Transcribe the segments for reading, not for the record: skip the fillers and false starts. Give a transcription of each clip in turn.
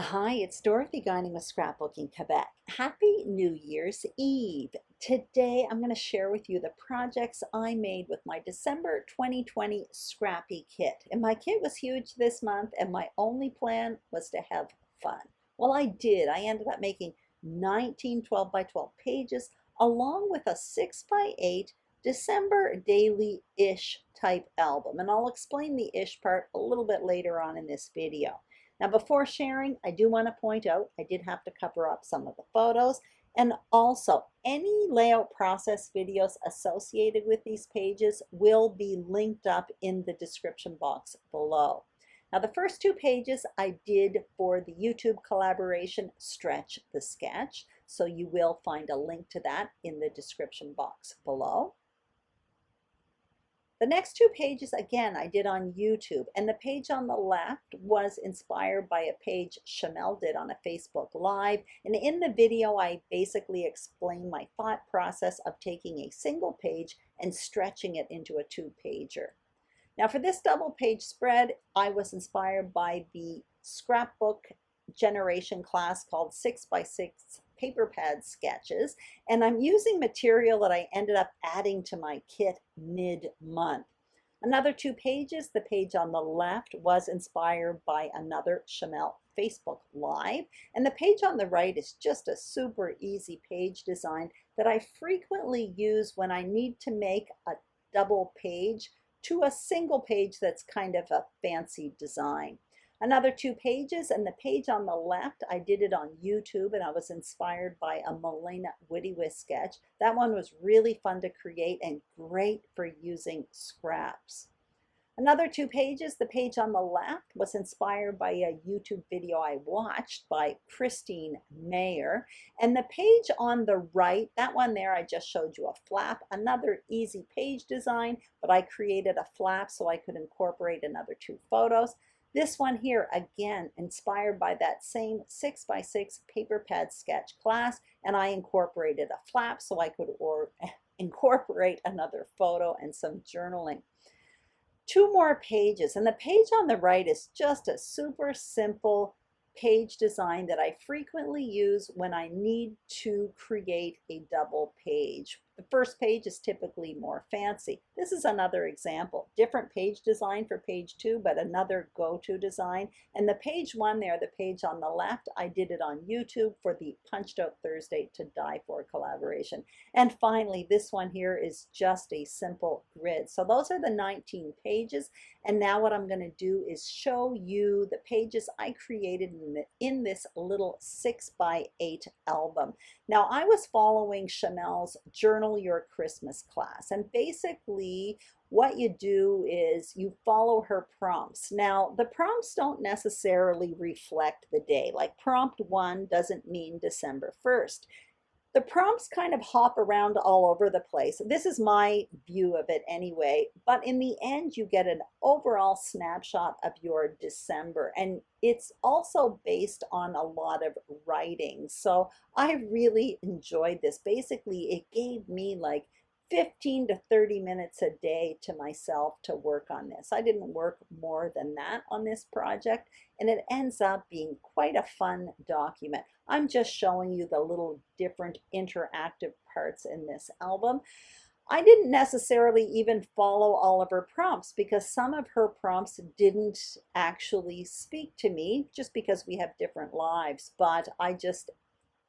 Hi, it's Dorothy Guining with Scrapbooking Quebec. Happy New Year's Eve. Today I'm going to share with you the projects I made with my December 2020 Scrappy kit. And my kit was huge this month and my only plan was to have fun. Well, I did. I ended up making 19 12 by 12 pages along with a 6 by 8 December daily-ish type album. And I'll explain the ish part a little bit later on in this video. Now, before sharing, I do want to point out I did have to cover up some of the photos, and also any layout process videos associated with these pages will be linked up in the description box below. Now, the first two pages I did for the YouTube collaboration Stretch the Sketch, so you will find a link to that in the description box below. The next two pages, again, I did on YouTube, and the page on the left was inspired by a page Chamel did on a Facebook Live, and in the video, I basically explained my thought process of taking a single page and stretching it into a two-pager. Now, for this double page spread, I was inspired by the scrapbook generation class called 6x6 paper pad sketches, and I'm using material that I ended up adding to my kit mid-month. Another two pages, the page on the left was inspired by another Chamel Facebook Live, and the page on the right is just a super easy page design that I frequently use when I need to make a double page to a single page that's kind of a fancy design. Another two pages, and the page on the left, I did it on YouTube, and I was inspired by a Melena Whitty sketch. That one was really fun to create and great for using scraps. Another two pages, the page on the left was inspired by a YouTube video I watched by Christine Mayer. And the page on the right, that one there, I just showed you a flap, another easy page design, but I created a flap so I could incorporate another two photos. This one here, again, inspired by that same 6x6 paper pad sketch class, and I incorporated a flap so I could incorporate another photo and some journaling. Two more pages, and the page on the right is just a super simple page design that I frequently use when I need to create a double page. The first page is typically more fancy. This is another example. Different page design for page two, but another go-to design. And the page one there, the page on the left, I did it on YouTube for the Punched Out Thursday to Die For collaboration. And finally, this one here is just a simple grid. So those are the 19 pages. And now what I'm going to do is show you the pages I created in this little 6x8 album. Now, I was following Chamel's Journal Your Christmas class, and basically what you do is you follow her prompts. Now, the prompts don't necessarily reflect the day. Like prompt 1 doesn't mean December 1st. The prompts kind of hop around all over the place. This is my view of it anyway, but in the end you get an overall snapshot of your December, and it's also based on a lot of writing. So I really enjoyed this. Basically, it gave me like 15 to 30 minutes a day to myself to work on this. I didn't work more than that on this project, and it ends up being quite a fun document. I'm just showing you the little different interactive parts in this album. I didn't necessarily even follow all of her prompts because some of her prompts didn't actually speak to me just because we have different lives, but I just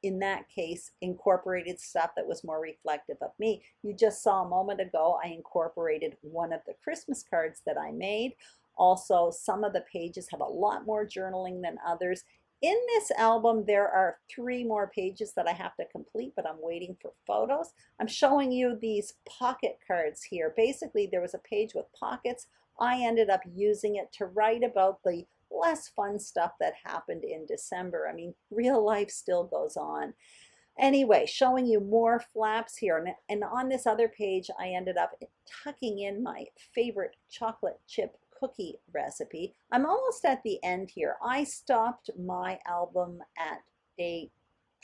in that case incorporated stuff that was more reflective of me. You just saw a moment ago I incorporated one of the Christmas cards that I made. Also, some of the pages have a lot more journaling than others. In this album, there are 3 more pages that I have to complete, but I'm waiting for photos. I'm showing you these pocket cards here. Basically, there was a page with pockets. I ended up using it to write about the less fun stuff that happened in December. I mean, real life still goes on. Anyway, showing you more flaps here. And on this other page, I ended up tucking in my favorite chocolate chip cookie recipe. I'm almost at the end here. I stopped my album at day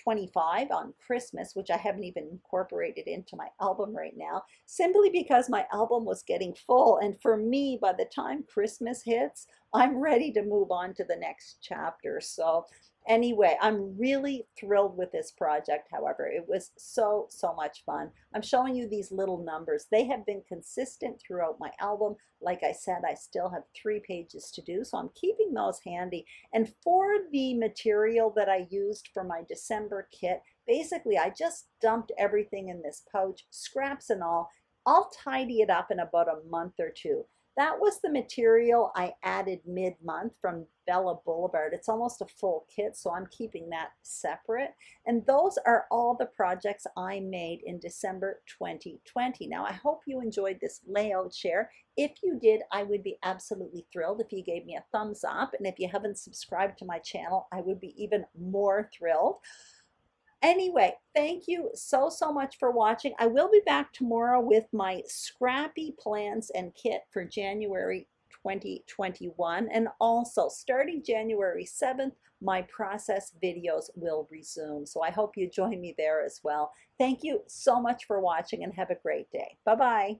25 on Christmas, which I haven't even incorporated into my album right now, simply because my album was getting full. And for me, by the time Christmas hits, I'm ready to move on to the next chapter. So anyway, I'm really thrilled with this project. However, it was so much fun. I'm showing you these little numbers. They have been consistent throughout my album. Like I said, I still have 3 pages to do, so I'm keeping those handy. And for the material that I used for my December kit, basically I just dumped everything in this pouch, scraps and all. I'll tidy it up in about a month or two. That was the material I added mid-month from Bella Boulevard. It's almost a full kit, so I'm keeping that separate. And those are all the projects I made in December 2020. Now, I hope you enjoyed this layout share. If you did, I would be absolutely thrilled if you gave me a thumbs up. And if you haven't subscribed to my channel, I would be even more thrilled. Anyway, thank you so much for watching. I will be back tomorrow with my scrappy plans and kit for January 2021. And also, starting January 7th, my process videos will resume. So I hope you join me there as well. Thank you so much for watching and have a great day. Bye-bye.